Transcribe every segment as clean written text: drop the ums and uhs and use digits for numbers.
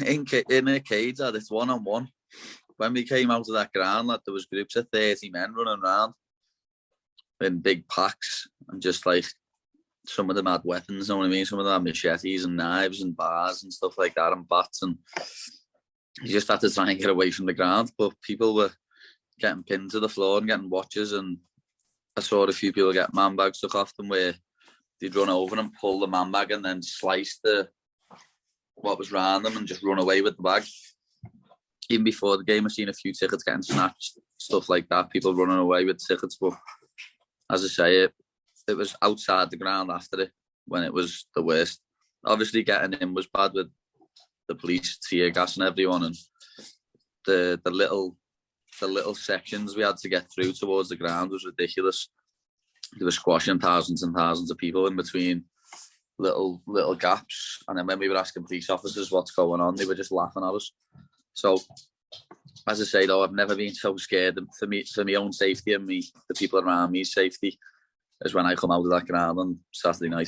in a cage, lad, it's 1-on-1. When we came out of that ground, lad, there was groups of 30 men running around in big packs, and just like, some of them had weapons, you know what I mean? Some of them had machetes and knives and bars and stuff like that, and bats, and you just had to try and get away from the ground. But people were getting pinned to the floor and getting watches, and I saw a few people get man bags took off them where they'd run over and pull the man bag and then slice what was round them and just run away with the bag. Even before the game, I've seen a few tickets getting snatched, stuff like that, people running away with tickets. But as I say, it was outside the ground after it when it was the worst. Obviously, getting in was bad with the police tear gas and everyone, and the little sections we had to get through towards the ground was ridiculous. They were squashing thousands and thousands of people in between little gaps, and then when we were asking police officers what's going on, they were just laughing at us. So, as I say though, I've never been so scared for my own safety and the people around me's safety as when I come out of that ground on Saturday night.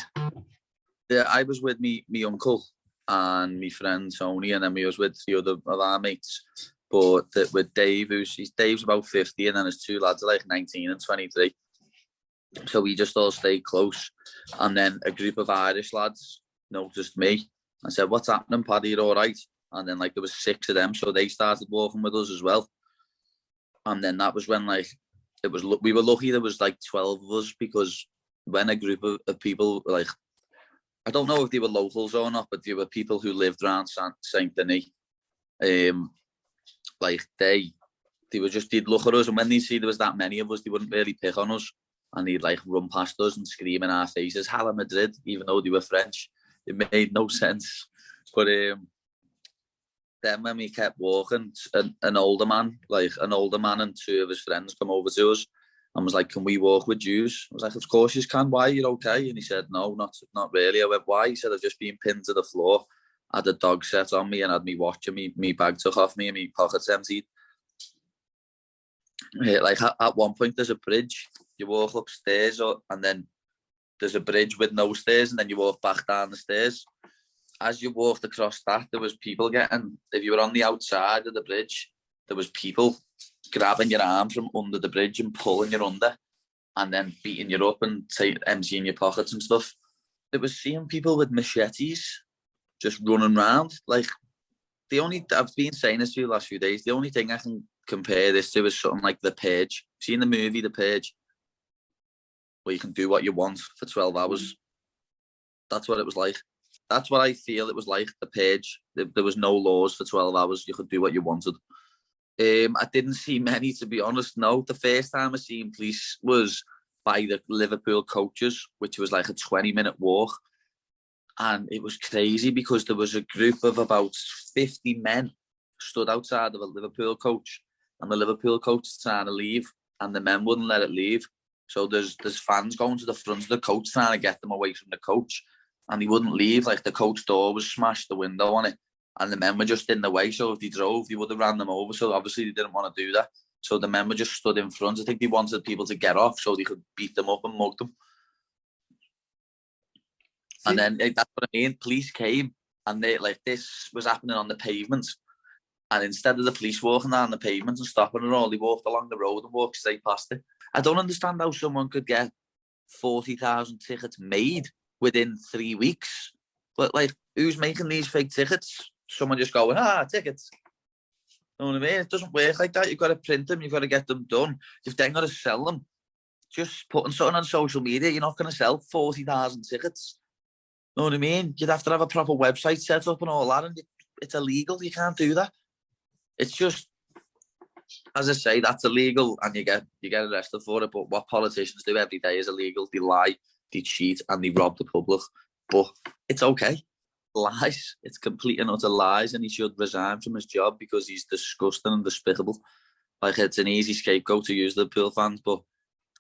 Yeah, I was with me uncle and my friend Tony, and then we was with the other of our mates. But with Dave, Dave's about 50, and then his two lads are like 19 and 23. So we just all stayed close. And then a group of Irish lads noticed me and said, "What's happening, Paddy? You're all right?" And then like there was 6 of them, so they started walking with us as well. And then that was when like we were lucky there was like 12 of us, because when a group of people, like, I don't know if they were locals or not, but they were people who lived around Saint Denis. Like they'd look at us, and when they see there was that many of us, they wouldn't really pick on us, and they'd like run past us and scream in our faces, "Hala Madrid," even though they were French. It made no sense. But then when we kept walking, an older man and 2 of his friends come over to us and was like, "Can we walk with yous?" I was like, "Of course you can. Why? You're okay?" And he said, "No, not really." I went, "Why?" He said, "I've just been pinned to the floor. I had a dog set on me and had me watch, and me bag took off me and me pockets emptied." Like at one point there's a bridge. You walk upstairs, and then there's a bridge with no stairs, and then you walk back down the stairs. As you walked across that, there was people if you were on the outside of the bridge, there was people grabbing your arm from under the bridge and pulling you under, and then beating you up and emptying your pockets and stuff. It was seeing people with machetes just running around. Like, I've been saying this for the last few days, the only thing I can compare this to is something like The Purge. Seen the movie The Purge, where you can do what you want for 12 hours. That's what it was like. That's what I feel it was like, The Purge. There was no laws for 12 hours. You could do what you wanted. I didn't see many, to be honest, no. The first time I seen police was by the Liverpool coaches, which was like a 20-minute walk. And it was crazy because there was a group of about 50 men stood outside of a Liverpool coach, and the Liverpool coach was trying to leave, and the men wouldn't let it leave. So there's fans going to the front of the coach trying to get them away from the coach, and he wouldn't leave. Like, the coach door was smashed, the window on it, and the men were just in the way. So if they drove, they would have ran them over. So obviously they didn't want to do that. So the men were just stood in front. I think they wanted people to get off so they could beat them up and mug them. And then that's what I mean. Police came, and this was happening on the pavement. And instead of the police walking down the pavement and stopping it all, they walked along the road and walked straight past it. I don't understand how someone could get 40,000 tickets made within 3 weeks. But like, who's making these fake tickets? Someone just going, tickets. You know what I mean? It doesn't work like that. You've got to print them. You've got to get them done. You've then got to sell them. Just putting something on social media, you're not going to sell 40,000 tickets. You know what I mean? You'd have to have a proper website set up and all that, and it's illegal. You can't do that. It's just, as I say, that's illegal, and you get arrested for it. But what politicians do every day is illegal. They lie, they cheat, and they rob the public. But it's okay. Lies. It's complete and utter lies, and he should resign from his job because he's disgusting and despicable. Like, it's an easy scapegoat to use the Liverpool fans. But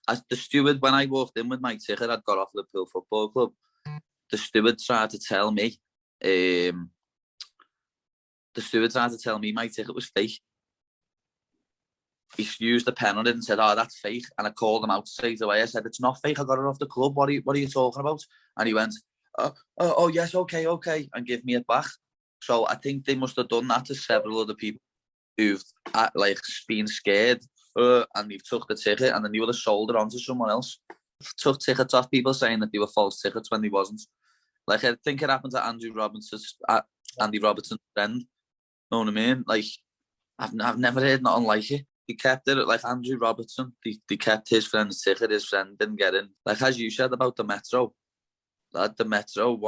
as the steward, when I walked in with my ticket, I'd got off the Liverpool Football Club. The steward tried to tell me, my ticket was fake. He used the pen on it and said, that's fake. And I called him out straight away. I said, it's not fake. I got it off the club. What are you talking about? And he went, oh yes, okay. And give me it back. So I think they must have done that to several other people who've like been scared and they've took the ticket and then they would have sold it on to someone else. Took tickets off people saying that they were false tickets when they wasn't. Like I think it happened to Andy Robertson's friend. Know what I mean? Like I've never heard nothing like it. He kept it like Andrew Robertson. They kept his friend's ticket. His friend didn't get in. Like as you said about the Metro. At the Metro,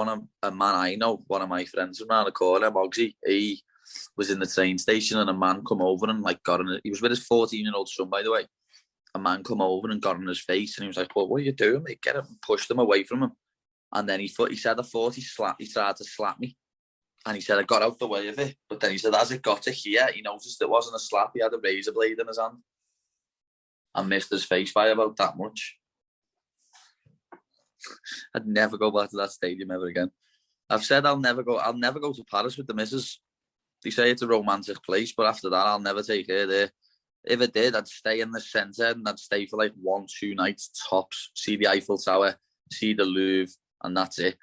a man I know, one of my friends from around the corner, Mogsy, he was in the train station and a man come over and like he was with his 14-year-old son, by the way. A man come over and got in his face and he was like, well, what are you doing, mate? Get him and pushed him away from him. And then he said, I thought he tried to slap me. And he said, I got out the way of it. But then he said, as it got to here, he noticed it wasn't a slap. He had a razor blade in his hand and missed his face by about that much. I'd never go back to that stadium ever again. I've said I'll never go to Paris with the missus. They say it's a romantic place, but after that, I'll never take her there. If it did, I'd stay in the centre and I'd stay for like 1-2 nights tops, see the Eiffel Tower, see the Louvre, and that's it.